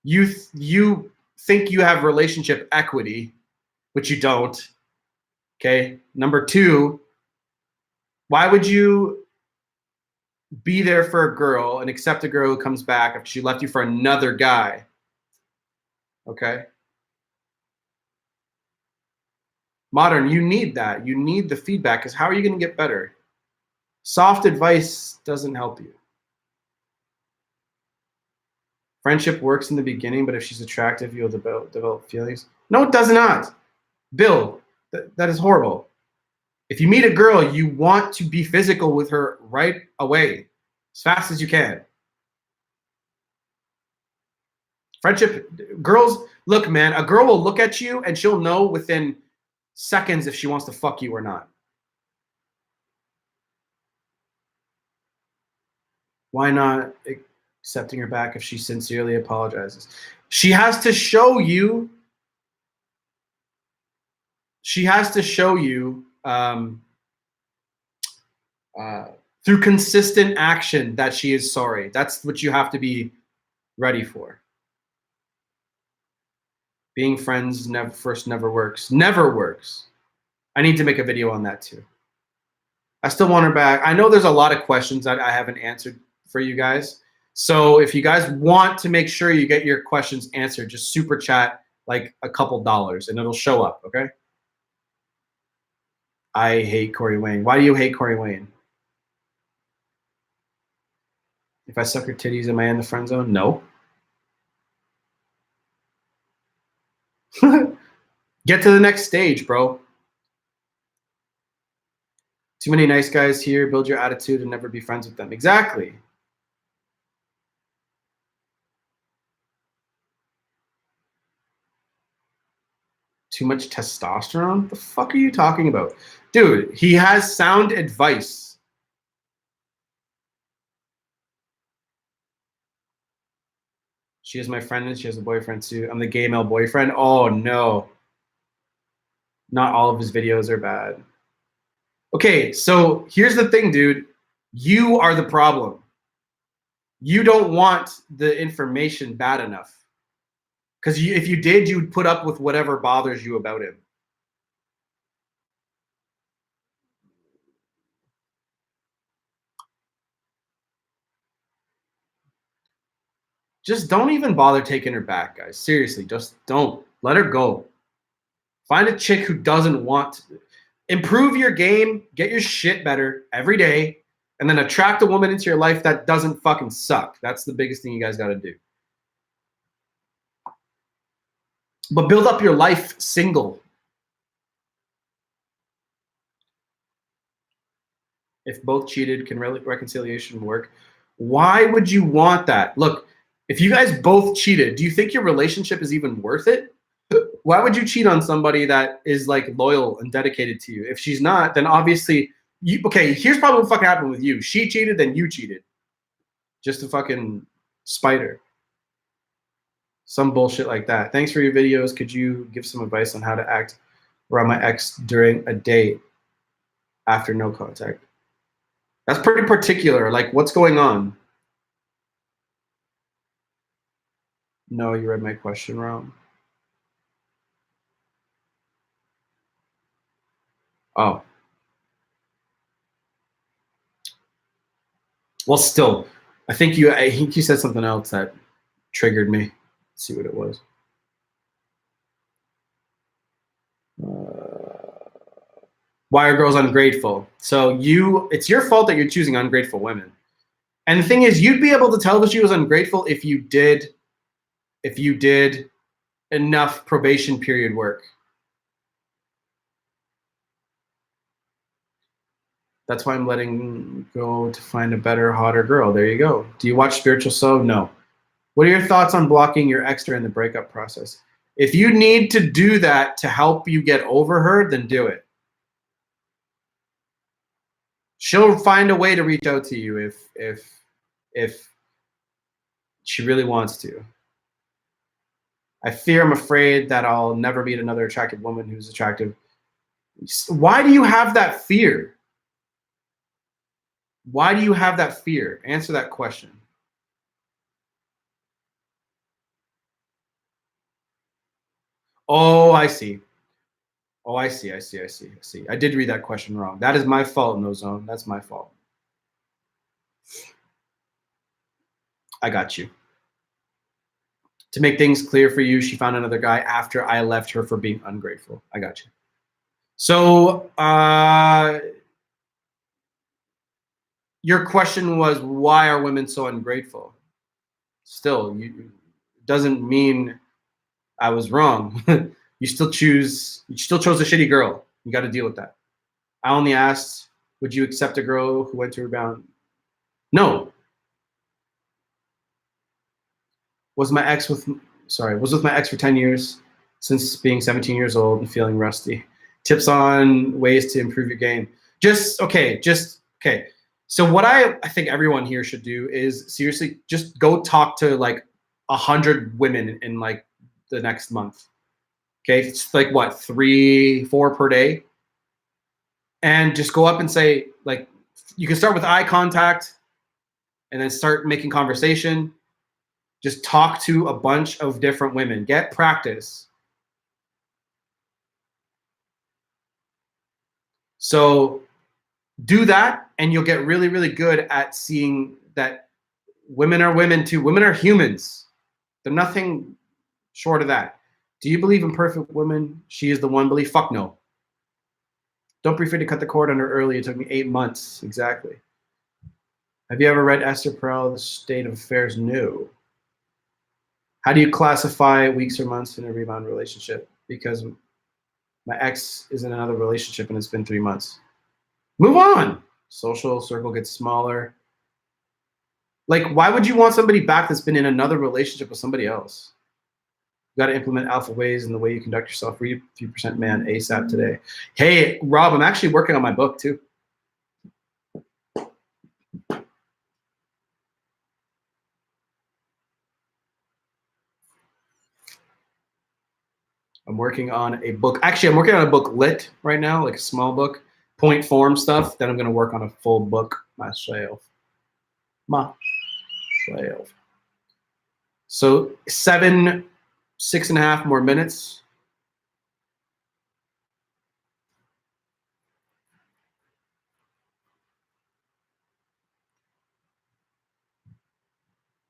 you think you have relationship equity, which you don't. Okay. Number 2, why would you be there for a girl and accept a girl who comes back after she left you for another guy? Okay. Modern, you need that. You need the feedback because how are you going to get better? Soft advice doesn't help you. Friendship works in the beginning, but if she's attractive, you'll develop feelings. No, it does not. Bill, that is horrible. If you meet a girl, you want to be physical with her right away, as fast as you can. Friendship, girls, look, man, a girl will look at you and she'll know within seconds if she wants to fuck you or not. Why not accepting her back if she sincerely apologizes? She has to show you. She has to show you through consistent action that she is sorry. That's what you have to be ready for. Being friends never works. Never works. I need to make a video on that too. I still want her back. I know there's a lot of questions that I haven't answered for you guys. So if you guys want to make sure you get your questions answered, just super chat like a couple dollars and it'll show up, okay? I hate Corey Wayne. Why do you hate Corey Wayne? If I suck her titties, am I in the friend zone? No. Get to the next stage, bro. Too many nice guys here. Build your attitude and never be friends with them. Exactly. Too much testosterone? What the fuck are you talking about? Dude, he has sound advice. She is my friend and she has a boyfriend too. I'm the gay male boyfriend. Oh no. Not all of his videos are bad. Okay, so here's the thing, dude. You are the problem. You don't want the information bad enough. Because if you did, you'd put up with whatever bothers you about him. Just don't even bother taking her back, guys. Seriously, just don't. Let her go. Find a chick who doesn't want to. Improve your game, get your shit better every day, and then attract a woman into your life that doesn't fucking suck. That's the biggest thing you guys got to do. But build up your life single. If both cheated, can reconciliation work? Why would you want that? Look, if you guys both cheated, do you think your relationship is even worth it? Why would you cheat on somebody that is like loyal and dedicated to you? If she's not, then obviously you, okay, here's probably what fucking happened with you. She cheated, then you cheated. Just to fucking spite her. Some bullshit like that. Thanks for your videos. Could you give some advice on how to act around my ex during a date after no contact? That's pretty particular. Like, what's going on? No, you read my question wrong. Oh. Well, still, I think you said something else that triggered me. Let's see what it was. Why are girls ungrateful? So it's your fault that you're choosing ungrateful women. And the thing is, you'd be able to tell that she was ungrateful if you did enough probation period work. That's why I'm letting go to find a better, hotter girl. There you go. Do you watch Spiritual Soul? No. What are your thoughts on blocking your ex during the breakup process? If you need to do that to help you get over her, then do it. She'll find a way to reach out to you if she really wants to. I'm afraid that I'll never meet another attractive woman who's attractive. Why do you have that fear? Why do you have that fear? Answer that question. Oh, I see. Oh, I see. I did read that question wrong. That is my fault, No Zone. That's my fault. I got you. To make things clear for you, she found another guy after I left her for being ungrateful. I got you. So, your question was, why are women so ungrateful? Still, doesn't mean I was wrong. You still chose a shitty girl. You got to deal with that. I only asked, would you accept a girl who went to rebound? No. Was with my ex for 10 years since being 17 years old and feeling rusty. Tips on ways to improve your game. Okay. So what I think everyone here should do is seriously just go talk to like 100 women in like the next month. Okay, it's like what, 3, 4 per day, and just go up and say, like, you can start with eye contact, and then start making conversation. Just talk to a bunch of different women. Get practice. So do that, and you'll get really, really good at seeing that women are women too. Women are humans. They're nothing short of that. Do you believe in perfect women? She is the one belief? Fuck no. Don't be afraid to cut the cord on her early. It took me 8 months. Exactly. Have you ever read Esther Perel's State of Affairs? No. How do you classify weeks or months in a rebound relationship? Because my ex is in another relationship and it's been 3 months. Move on. Social circle gets smaller. Like, why would you want somebody back that's been in another relationship with somebody else? You got to implement alpha ways in the way you conduct yourself. Read 3% Man ASAP today. Hey, Rob, I'm actually working on my book too. I'm working on a book. Actually, I'm working on a book lit right now, like a small book, point form stuff. Then I'm going to work on a full book myself. So 6.5 more minutes.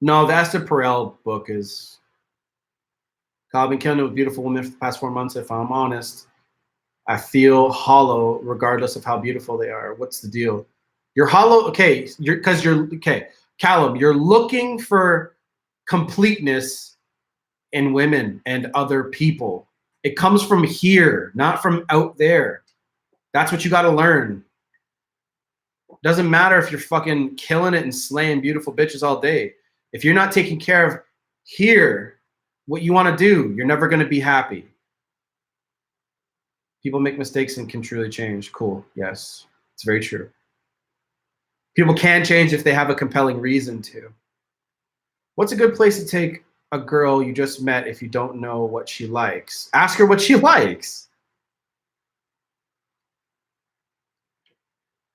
No, the Esther Perel book is. I've been killing it with beautiful women for the past 4 months. If I'm honest, I feel hollow regardless of how beautiful they are. What's the deal? You're hollow, okay? You're okay, Callum. You're looking for completeness in women and other people. It comes from here, not from out there. That's what you got to learn. Doesn't matter if you're fucking killing it and slaying beautiful bitches all day. If you're not taking care of here, what you want to do, you're never going to be happy. People make mistakes and can truly change. Cool. Yes, it's very true. People can change if they have a compelling reason to. What's a good place to take a girl you just met if you don't know what she likes? Ask her what she likes.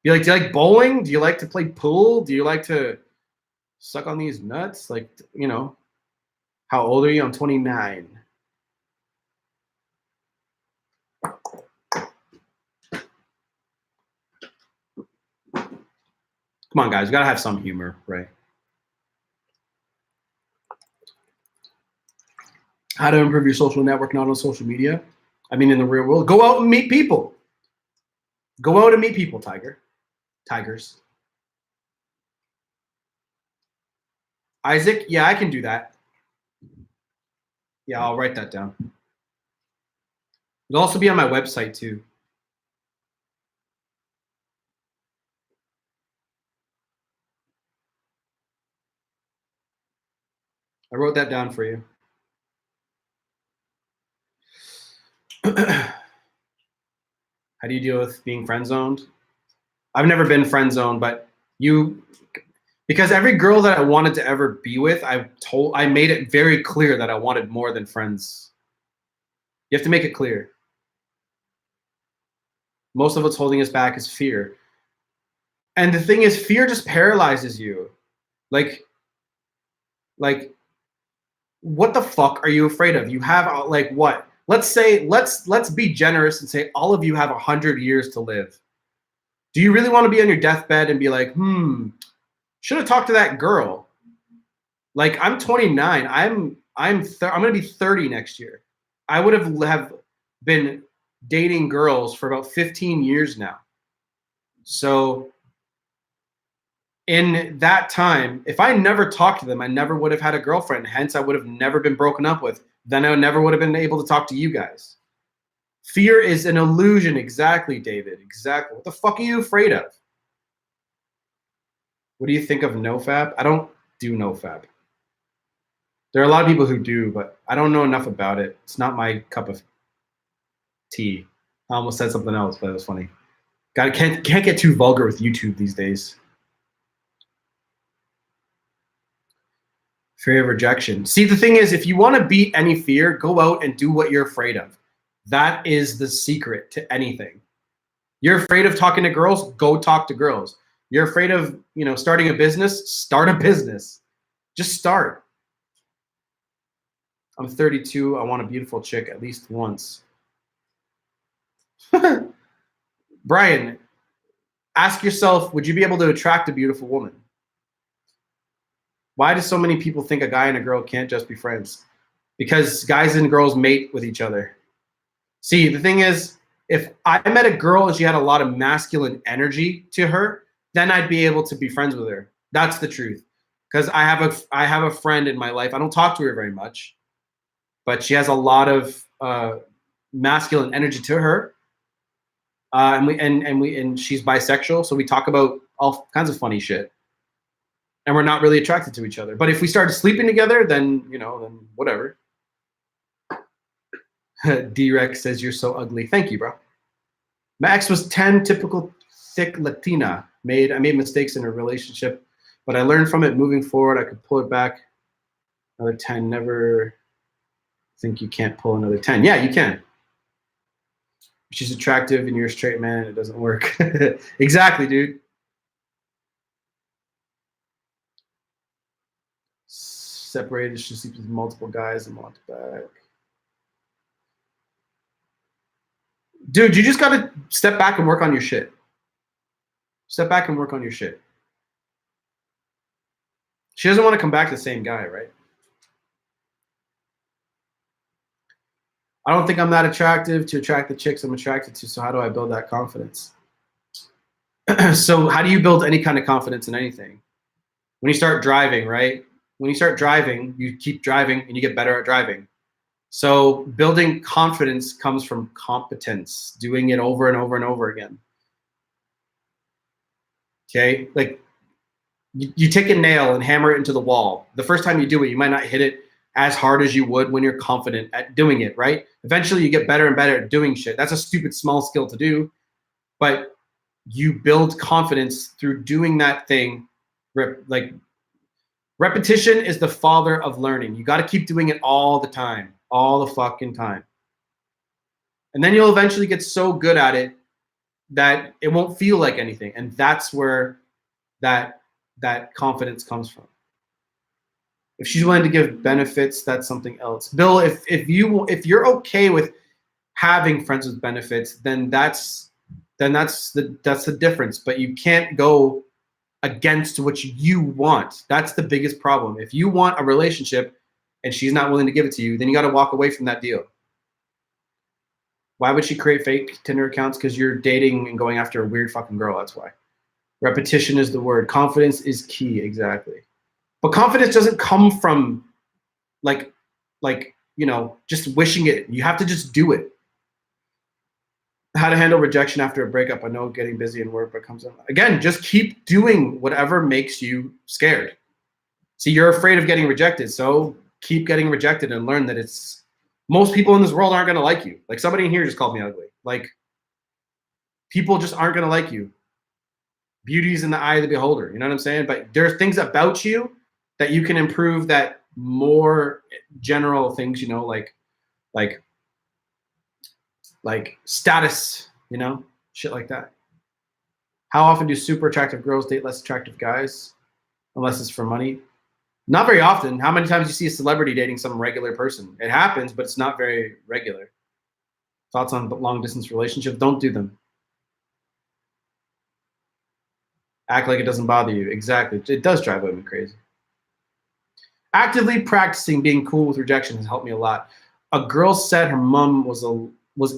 Do you like bowling? Do you like to play pool? Do you like to suck on these nuts? Like, you know, how old are you? I'm 29. Come on, guys. You got to have some humor, right? How to improve your social network, not on social media. I mean, in the real world. Go out and meet people. Go out and meet people, Tigers. Isaac, yeah, I can do that. Yeah, I'll write that down. It'll also be on my website too. I wrote that down for you. How do you deal with being friend zoned? I've never been friend zoned, but because every girl that I wanted to ever be with, I made it very clear that I wanted more than friends. You have to make it clear. Most of what's holding us back is fear. And the thing is, fear just paralyzes you. Like, what the fuck are you afraid of? You have like what? Let's be generous and say all of you have 100 years to live. Do you really want to be on your deathbed and be like, should have talked to that girl? Like, I'm 29. I'm gonna be 30 next year. I would have been dating girls for about 15 years now. So in that time, if I never talked to them, I never would have had a girlfriend. Hence, I would have never been broken up with. Then I never would have been able to talk to you guys. Fear is an illusion. Exactly, David. Exactly. What the fuck are you afraid of? What do you think of NoFap? I don't do NoFap. There are a lot of people who do, but I don't know enough about it. It's not my cup of tea. I almost said something else, but it was funny. Can't get too vulgar with YouTube these days. Fear of rejection. See, the thing is, if you want to beat any fear, go out and do what you're afraid of. That is the secret to anything. You're afraid of talking to girls, go talk to girls. You're afraid of, starting a business, start a business. Just start. I'm 32. I want a beautiful chick at least once. Brian, ask yourself, would you be able to attract a beautiful woman? Why do so many people think a guy and a girl can't just be friends? Because guys and girls mate with each other. See, the thing is, if I met a girl and she had a lot of masculine energy to her, then I'd be able to be friends with her. That's the truth. Because I have a friend in my life. I don't talk to her very much, but she has a lot of masculine energy to her. And she's bisexual, so we talk about all kinds of funny shit. And we're not really attracted to each other. But if we started sleeping together, then then whatever. D-Rex says you're so ugly. Thank you, bro. My ex was 10, typical thick Latina. I made mistakes in a relationship, but I learned from it. Moving forward, I could pull it back. Another 10. Never think you can't pull another 10. Yeah, you can. She's attractive and you're a straight man, it doesn't work. Exactly, dude. Separated, she sleeps with multiple guys and walked back. Dude, you just gotta step back and work on your shit. Step back and work on your shit. She doesn't want to come back to the same guy, right? I don't think I'm that attractive to attract the chicks I'm attracted to, so how do I build that confidence? So how do you build any kind of confidence in anything? When you start driving, right? When you start driving, you keep driving and you get better at driving. So building confidence comes from competence, doing it over and over and over again. Okay? Like you take a nail and hammer it into the wall. The first time you do it, you might not hit it as hard as you would when you're confident at doing it, right? Eventually you get better and better at doing shit. That's a stupid small skill to do, but you build confidence through doing that thing. Like repetition is the father of learning. You got to keep doing it all the time, all the fucking time. And then you'll eventually get so good at it that it won't feel like anything. And that's where that confidence comes from. If she's willing to give benefits, that's something else. Bill, if you're okay with having friends with benefits, then that's the difference. But you can't go against what you want. That's the biggest problem. If you want a relationship and she's not willing to give it to you, then you got to walk away from that deal. Why would she create fake Tinder accounts? Because you're dating and going after a weird fucking girl. That's why. Repetition is the word. Confidence is key. Exactly. But confidence doesn't come from like just wishing it. You have to just do it. How to handle rejection after a breakup. I know getting busy and work, but comes in. Again, just keep doing whatever makes you scared. See, you're afraid of getting rejected, so keep getting rejected and learn that it's most people in this world aren't going to like you. Like somebody in here just called me ugly. Like people just aren't going to like you. Beauty's in the eye of the beholder. You know what I'm saying? But there's things about you that you can improve, that more general things, you know, like status, you know, shit like that. How often do super attractive girls date less attractive guys? Unless it's for money. Not very often. How many times do you see a celebrity dating some regular person? It happens, but it's not very regular. Thoughts on long distance relationships? Don't do them. Act like it doesn't bother you. Exactly. It does drive women crazy. Actively practicing being cool with rejection has helped me a lot. A girl said her mom was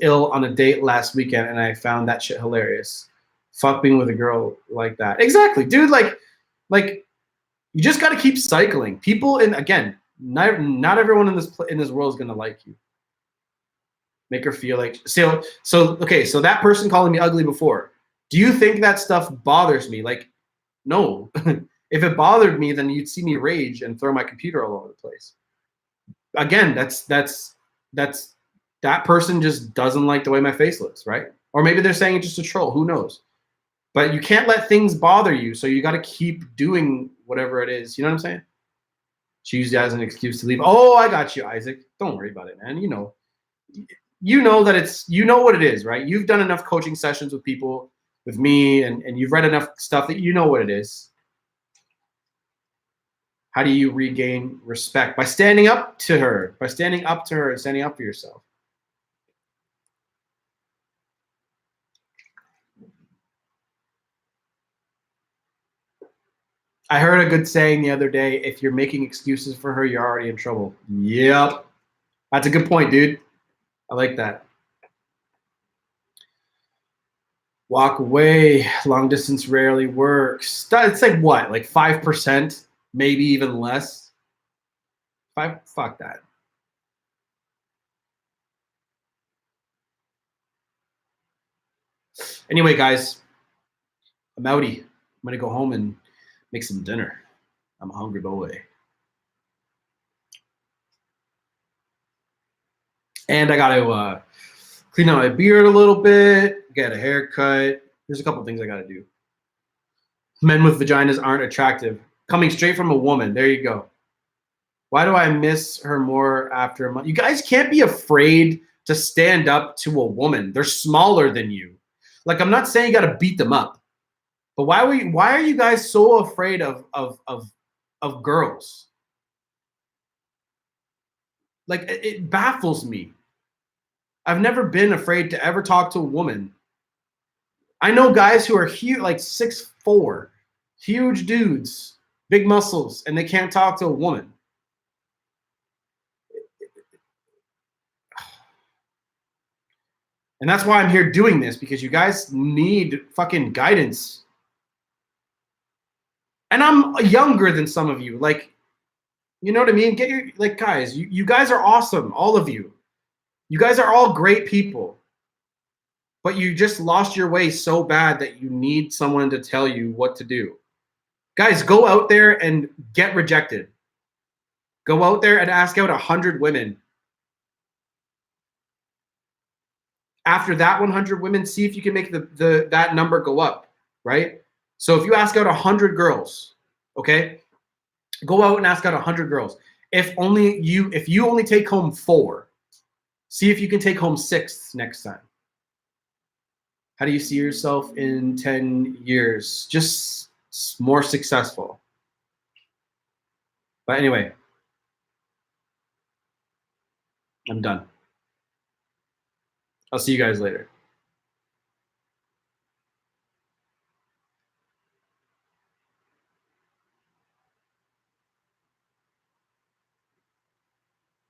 ill on a date last weekend, and I found that shit hilarious. Fuck being with a girl like that. Exactly, dude. Like you just got to keep cycling. People, and again, not everyone in this world is gonna like you. Make her feel like so. Okay, so that person calling me ugly before. Do you think that stuff bothers me? Like, no. If it bothered me, then you'd see me rage and throw my computer all over the place. Again, that's that person just doesn't like the way my face looks, right? Or maybe they're saying it's just a troll. Who knows? But you can't let things bother you, so you got to keep doing whatever it is. You know what I'm saying? She used it as an excuse to leave. Oh, I got you, Isaac. Don't worry about it, man. You know that it's what it is, right? You've done enough coaching sessions with people, with me, and you've read enough stuff that you know what it is. How do you regain respect? By standing up to her, and standing up for yourself. I heard a good saying the other day, if you're making excuses for her, you're already in trouble. Yep. That's a good point, dude. I like that. Walk away. Long distance rarely works. It's like what? Like 5%? Maybe even less? Fuck that. Anyway, guys, I'm outie. I'm going to go home and make some dinner. I'm a hungry boy. And I got to clean out my beard a little bit, get a haircut. There's a couple things I got to do. Men with vaginas aren't attractive. Coming straight from a woman. There you go. Why do I miss her more after a month? You guys can't be afraid to stand up to a woman. They're smaller than you. Like, I'm not saying you got to beat them up, but why are you guys so afraid of girls? Like, it baffles me. I've never been afraid to ever talk to a woman. I know guys who are huge, like 6'4", huge dudes, big muscles, and they can't talk to a woman. And that's why I'm here doing this, because you guys need fucking guidance. And I'm younger than some of you. Like, you know what I mean? Get your, like, guys, you guys are awesome, all of you. You guys are all great people. But you just lost your way so bad that you need someone to tell you what to do. Guys, go out there and get rejected. Go out there and ask out 100 women. After that 100 women, see if you can make that number go up, right? So if you ask out 100 girls, okay, go out and ask out 100 girls. If you only take home 4, see if you can take home 6 next time. How do you see yourself in 10 years? Just more successful. But anyway, I'm done. I'll see you guys later.